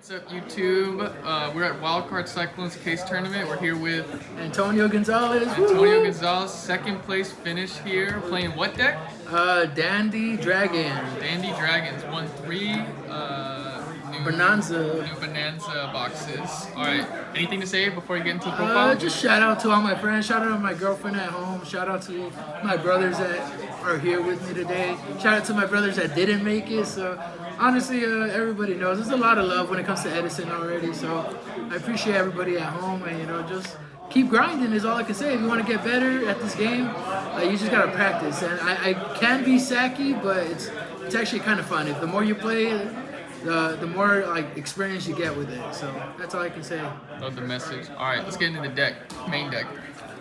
What's up, YouTube? We're at Wild Card Cyclone's Case Tournament. We're here with Antonio Gonzalez. Antonio Gonzalez, second place finish here. Playing what deck? Dandy Dragon. Dandy Dragons. Won three new Bonanza boxes. Alright, anything to say before you get into the profile? Just shout out to all my friends. Shout out to my girlfriend at home. Shout out to my brothers that are here with me today. Shout out to my brothers that didn't make it. So honestly, everybody knows there's a lot of love when it comes to Edison already. So I appreciate everybody at home, and just keep grinding is all I can say. If you want to get better at this game, you just gotta practice. And I can be sacky, but it's actually kind of fun. If the more you play, the more experience you get with it. So that's all I can say. Love the message. All right, let's get into the deck, main deck.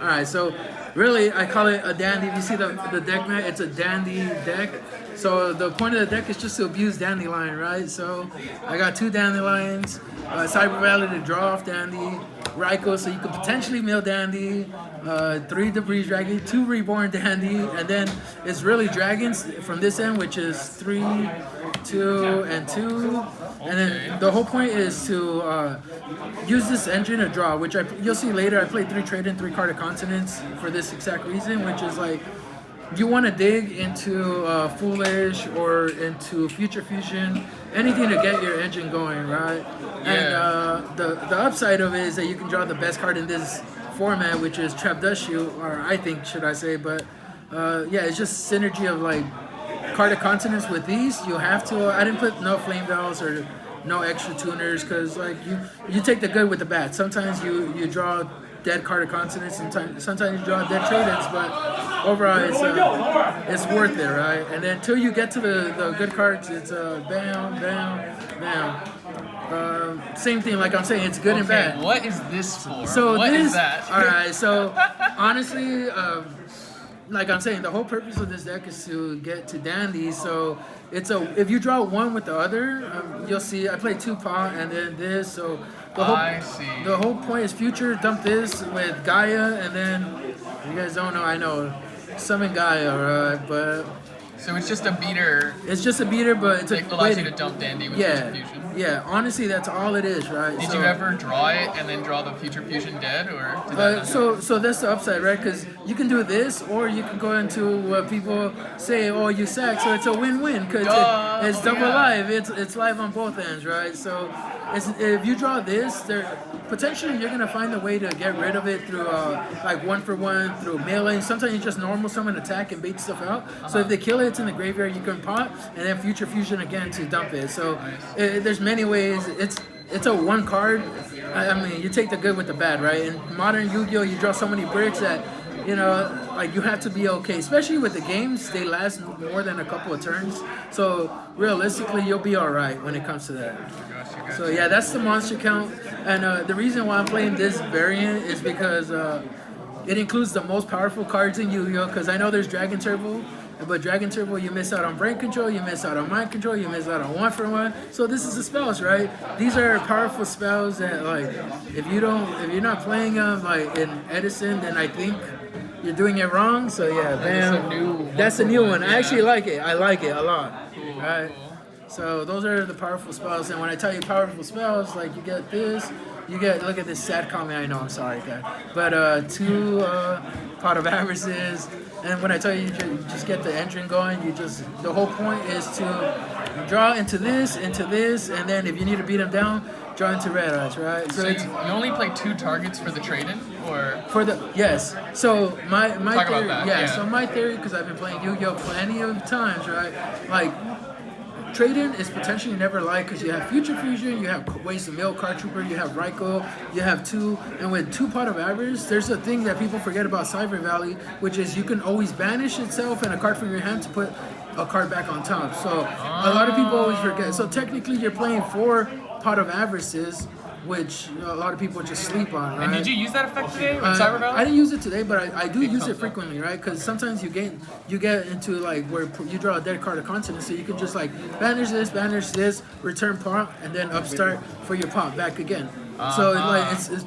All right, so really I call it a dandy. If you see the deck mat, it's a dandy deck. So the point of the deck is just to abuse Dandelion, right? So I got two Dandelions, Cyber Valley to draw off Dandy, Raikou, so you could potentially mill Dandy, 3 Debris Dragon, 2 Reborn Dandy, and then it's really Dragons from this end, which is 3, 2, and 2. And then the whole point is to use this engine to draw, which you'll see later. I played 3 Trade-in, 3 Card of Continents for this exact reason, which is you want to dig into Foolish or into Future Fusion, anything to get your engine going, right? Yeah. And the upside of it is that you can draw the best card in this format, which is Trap Dust Shoot, or I think, should I say, but yeah, it's just synergy of Card of Continents with these. You have to, I didn't put no Flame Bells or no extra tuners, because you take the good with the bad. Sometimes you draw dead Card of Continents, sometimes you draw dead Trade-ins, but overall it's worth it, right? And then until you get to the good cards, it's bam, bam, bam. Same thing, like I'm saying, it's good and bad. What is this for? So what is that? All right, so honestly, like I'm saying, the whole purpose of this deck is to get to Dandy. So if you draw one with the other, you'll see I played 2 pot and then this. So the whole point is future. Dump this with Gaia, and then you guys don't know. I know summon Gaia, right? But so it's just a beater. It's just a beater, but it's allows you to dump Dandy with Future Fusion. Yeah, honestly, that's all it is, right? Did you ever draw it and then draw the Future Fusion dead, or did that so that's the upside, right? Because you can do this, or you can go into what people say, oh, you sack. So it's a win-win because it's double live. It's live on both ends, right? So if you draw this, potentially you're gonna find a way to get rid of it through 1-for-1 through melee. Sometimes you just normal summon attack and bait stuff out. So if they kill it, it's in the graveyard. You can pot and then Future Fusion again to dump it. So there's many ways. It's a one card. I mean, you take the good with the bad, right? In modern Yu-Gi-Oh, you draw so many bricks that you have to be okay. Especially with the games, they last more than a couple of turns. So realistically, you'll be all right when it comes to that. Gotcha. So yeah, that's the monster count. And the reason why I'm playing this variant is because it includes the most powerful cards in Yu-Gi-Oh. Because I know there's Dragon Turbo. But Dragon Turbo, you miss out on Brain Control, you miss out on Mind Control, you miss out on 1-for-1. So this is the spells, right? These are powerful spells that, if you're not playing them in Edison, then I think you're doing it wrong. So yeah, bam. That's a new one. I actually like it. I like it a lot. Cool. Right? So those are the powerful spells. And when I tell you powerful spells, you get this. You get, look at this sad comment, I know, I'm sorry, guys. But 2 Pot of Avarices, and when I tell you just get the engine going, the whole point is to draw into this, and then if you need to beat them down, draw into Red Eyes, right? So you only play 2 targets for the trade-in, or? Yes. So my Talk theory, about that. So my theory, because I've been playing Yu-Gi-Oh plenty of times, right? Trade-in is potentially never because you have Future Fusion, you have ways to mill Card Trooper, you have Raikou, you have 2, and with 2 Pot of Avarice, there's a thing that people forget about Cyber Valley, which is you can always banish itself and a card from your hand to put a card back on top. So a lot of people always forget. So technically you're playing 4 Pot of Avarices, which a lot of people just sleep on, right? And did you use that effect today with Cyber Valley? I didn't use it today, but I do use it frequently, right? Because sometimes you get into where you draw a dead Card of Continents, so you can just banish this, return pot, and then upstart for your pot back again. So it's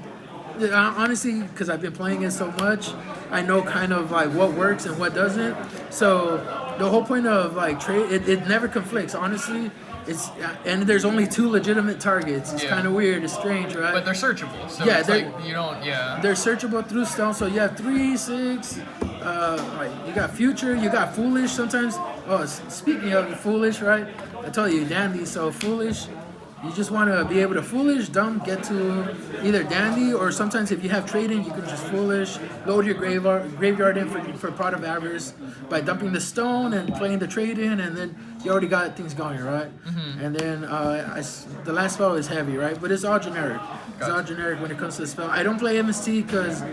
honestly, because I've been playing it so much, I know kind of what works and what doesn't. So the whole point of trade, it never conflicts. Honestly, and there's only 2 legitimate targets. It's Yeah. kind of weird. It's strange, right? But they're searchable, so Yeah, it's like you don't. Yeah. They're searchable through stone. So you have 3, 6. Like you got future. You got foolish. Sometimes. Oh, speaking of foolish, right? I told you dandy. So foolish. You just want to be able to foolish, dump, get to either dandy, or sometimes if you have trading, you can just foolish, load your graveyard in for pot of avarice by dumping the stone and playing the trade in, and then you already got things going, right? Mm-hmm. And then the last spell is heavy, right? But it's all generic. It's all generic when it comes to the spell. I don't play MST because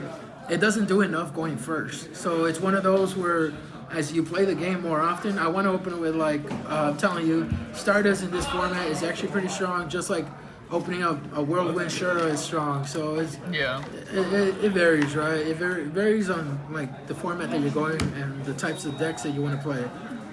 it doesn't do enough going first. So it's one of those where as you play the game more often, I want to open it with like I'm telling you, Stardust in this format is actually pretty strong. Just like opening up a Whirlwind Shura is strong. So it varies, right? It varies on like the format that you're going and the types of decks that you want to play.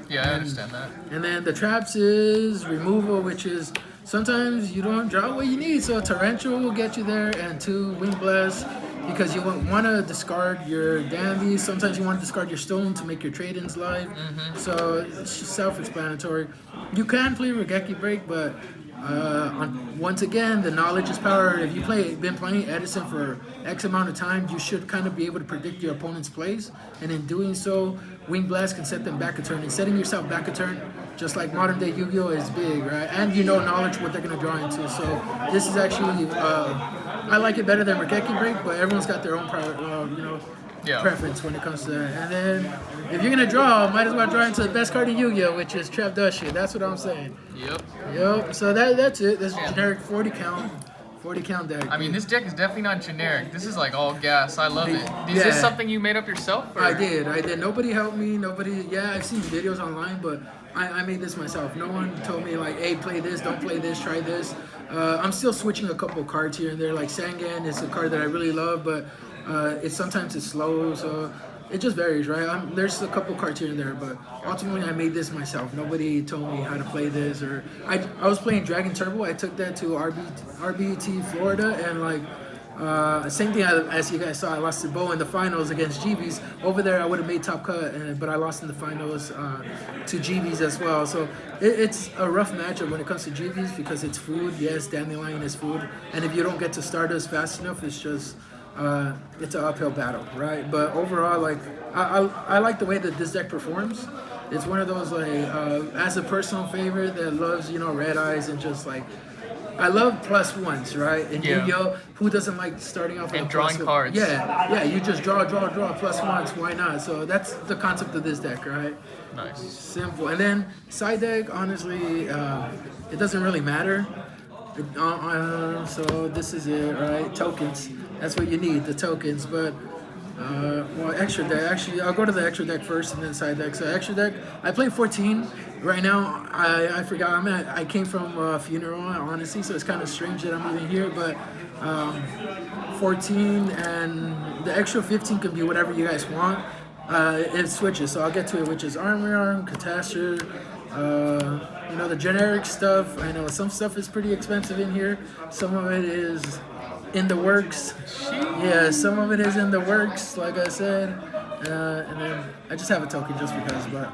Yeah, I understand that. And then the traps is removal, which is sometimes you don't draw what you need. So Torrential will get you there, and 2 Wing Blast. Because you want to discard your dandy. Sometimes you want to discard your stone to make your trade-ins live. Mm-hmm. So it's just self-explanatory. You can play Regeki Break, but once again, the knowledge is power. If you been playing Edison for X amount of time, you should kind of be able to predict your opponent's plays. And in doing so, Wing Blast can set them back a turn. And setting yourself back a turn, just like modern day Yu-Gi-Oh, is big, right? And you know knowledge what they're going to draw into. So this is actually... I like it better than Regeki Break, but everyone's got their own preference when it comes to that. And then, if you're gonna draw, might as well draw into the best card in Yu-Gi-Oh, which is Trap Dushi. That's what I'm saying. Yep. So that's it. This is generic 40 count deck. I mean, this deck is definitely not generic. This is like all gas. I love it. Is this something you made up yourself? Or? I did. Nobody helped me. Yeah, I've seen videos online, but I made this myself. No one told me like, hey, play this, don't play this, try this. I'm still switching a couple cards here and there. Like Sangan is a card that I really love, but sometimes it's slow, so it just varies, right? There's a couple cards here and there, but ultimately I made this myself. Nobody told me how to play this, or I was playing Dragon Turbo. I took that to RBT Florida, and like same thing as you guys saw. I lost to Bo in the finals against GBs. Over there, I would have made top cut, but I lost in the finals to GBs as well. So it's a rough matchup when it comes to GBs because it's food. Yes, Dandelion is food, and if you don't get to Stardust fast enough, it's just it's an uphill battle, right? But overall, like I like the way that this deck performs. It's one of those like as a personal favorite that loves red eyes and just like. I love +1s, right? In Yu-Gi-Oh, who doesn't like starting off with drawing cards? Yeah. You just draw +1s. Why not? So that's the concept of this deck, right? Nice. Simple. And then side deck, honestly, it doesn't really matter. So this is it, right? Tokens. That's what you need, the tokens. But extra deck. Actually, I'll go to the extra deck first and then side deck. So extra deck, I play 14. Right now, I forgot. I came from a funeral, honestly, so it's kind of strange that I'm even here. But 14 and the extra 15 can be whatever you guys want. It switches, so I'll get to it, which is Arm, Catastrophe. The generic stuff. I know some stuff is pretty expensive in here. Some of it is in the works. Yeah, some of it is in the works, like I said. And then I just have a token just because, but.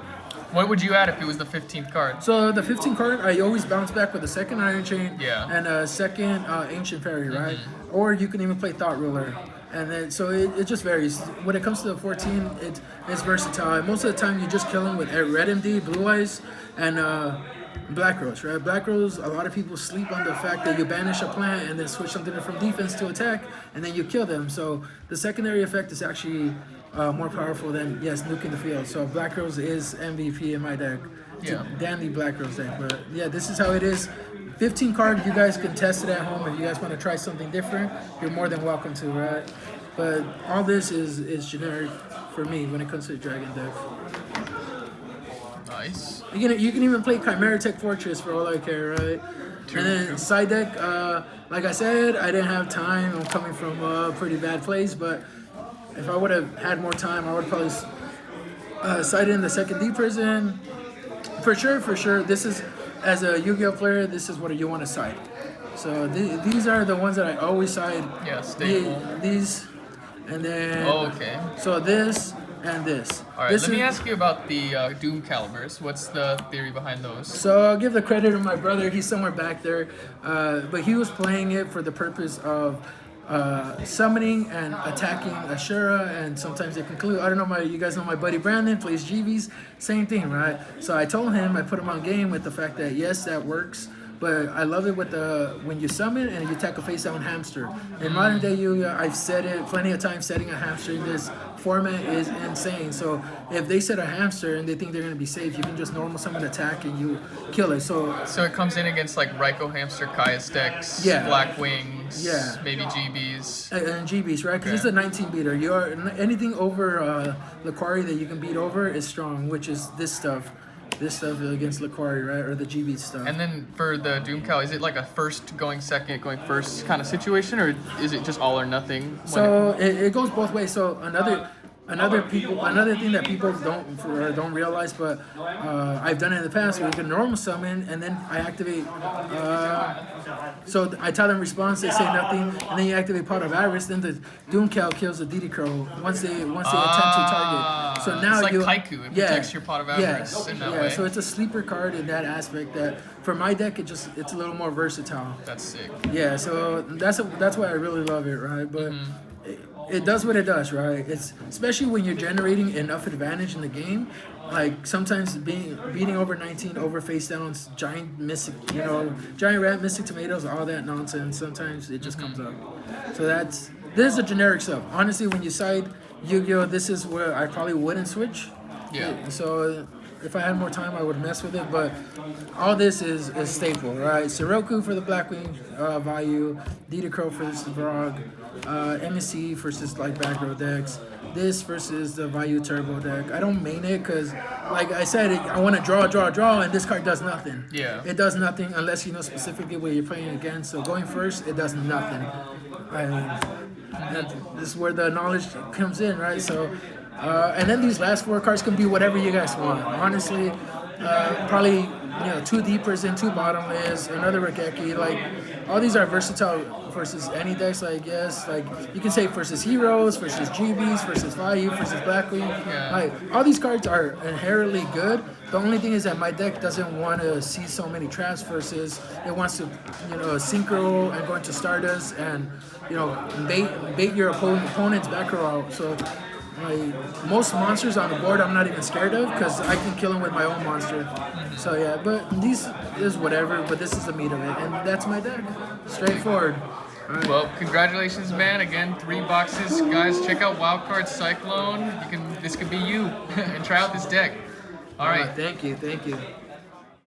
What would you add if it was the 15th card? So the 15th card, I always bounce back with a second Iron Chain and a second Ancient Fairy, right? Or you can even play Thought Ruler. And then, so it just varies. When it comes to the 14, it's versatile. Most of the time, you just kill them with Red MD, Blue Eyes, and Black Rose, right? Black Rose, a lot of people sleep on the fact that you banish a plant and then switch something from defense to attack, and then you kill them. So the secondary effect is actually more powerful than, nuking the field. So Black Rose is MVP in my deck. It's a dandy Black Rose deck. But yeah, this is how it is. 15 card, you guys can test it at home. If you guys want to try something different, you're more than welcome to, right? But all this is generic for me when it comes to the Dragon deck. Nice. You can even play Chimera Tech Fortress for all I care, right? And then side deck, like I said, I didn't have time. I'm coming from a pretty bad place, but if I would have had more time, I would probably side in the second D Prison. For sure. This is, as a Yu-Gi-Oh player, this is what you want to side. So these are the ones that I always side. Yeah, stable. These, and then. Oh, okay. So this, and this. All right, this let me is- ask you about the Doom calibers. What's the theory behind those? So I'll give the credit to my brother. He's somewhere back there, but he was playing it for the purpose of summoning and attacking Ashura, and sometimes they conclude. I don't know, you guys know my buddy Brandon plays GVs, same thing, right? So I told him, I put him on game with the fact that yes, that works. But I love it with when you summon and you attack a face down hamster. In modern day Yu-Gi-Oh, I've said it plenty of times, setting a hamster in this format is insane. So if they set a hamster and they think they're going to be safe, you can just normal summon attack and you kill it. So it comes in against like Raikou Hamster, Kaius decks, Yeah. Black Wings, Yeah. maybe GBs. and GBs, right? Because it's a 19 beater. Anything over Laquari that you can beat over is strong, which is this stuff. This stuff against Laquari, right? Or the GB stuff. And then for the Doom Cal, is it like a first going second, going first kind of situation, or is it just all or nothing? So it goes both ways. So another thing that people don't realize, but I've done it in the past, where you can normal summon and then I activate. So I tell them response, they say nothing, and then you activate Pot of Avarice. Then the Doom Cal kills the DD Crow once they attempt to target. So now it's like Kaiku. It protects your Pot of Avarice in that way. So it's a sleeper card in that aspect. That for my deck, it's a little more versatile. That's sick. Yeah, so that's why I really love it, right? But it does what it does, right? It's especially when you're generating enough advantage in the game. Like sometimes beating over 19 over face downs, giant mystic, giant rat, mystic tomatoes, all that nonsense. Sometimes it just comes up. So this is the generic stuff. Honestly, when you side Yu-Gi-Oh, this is where I probably wouldn't switch. Yeah. So if I had more time, I would mess with it. But all this is staple, right? Siroku for the Blackwing Vayu, Dita Crow for the Vrog, MSC versus like back row decks. This versus the Vayu Turbo deck. I don't main it because, like I said, I want to draw, and this card does nothing. Yeah. It does nothing unless you know specifically what you're playing against. So going first, it does nothing. This is where the knowledge comes in, right? So. And then these last 4 cards can be whatever you guys want. Honestly, probably 2 deepers and 2 bottomless, another Rakeki. Like all these are versatile versus any decks. Like yes, like you can say versus heroes, versus GBs, versus Vayu, versus Blackwing. Yeah. Like all these cards are inherently good. The only thing is that my deck doesn't want to see so many traps versus it wants to synchro and go into Stardust and bait your opponent's back row out. So. Most monsters on the board I'm not even scared of because I can kill them with my own monster. So yeah, but these is whatever, but this is the meat of it, and that's my deck. Straightforward. Right. Well, congratulations, man. Again, 3 boxes. Guys, check out Wild Card Cyclone. This could be you. And try out this deck. All right. Thank you.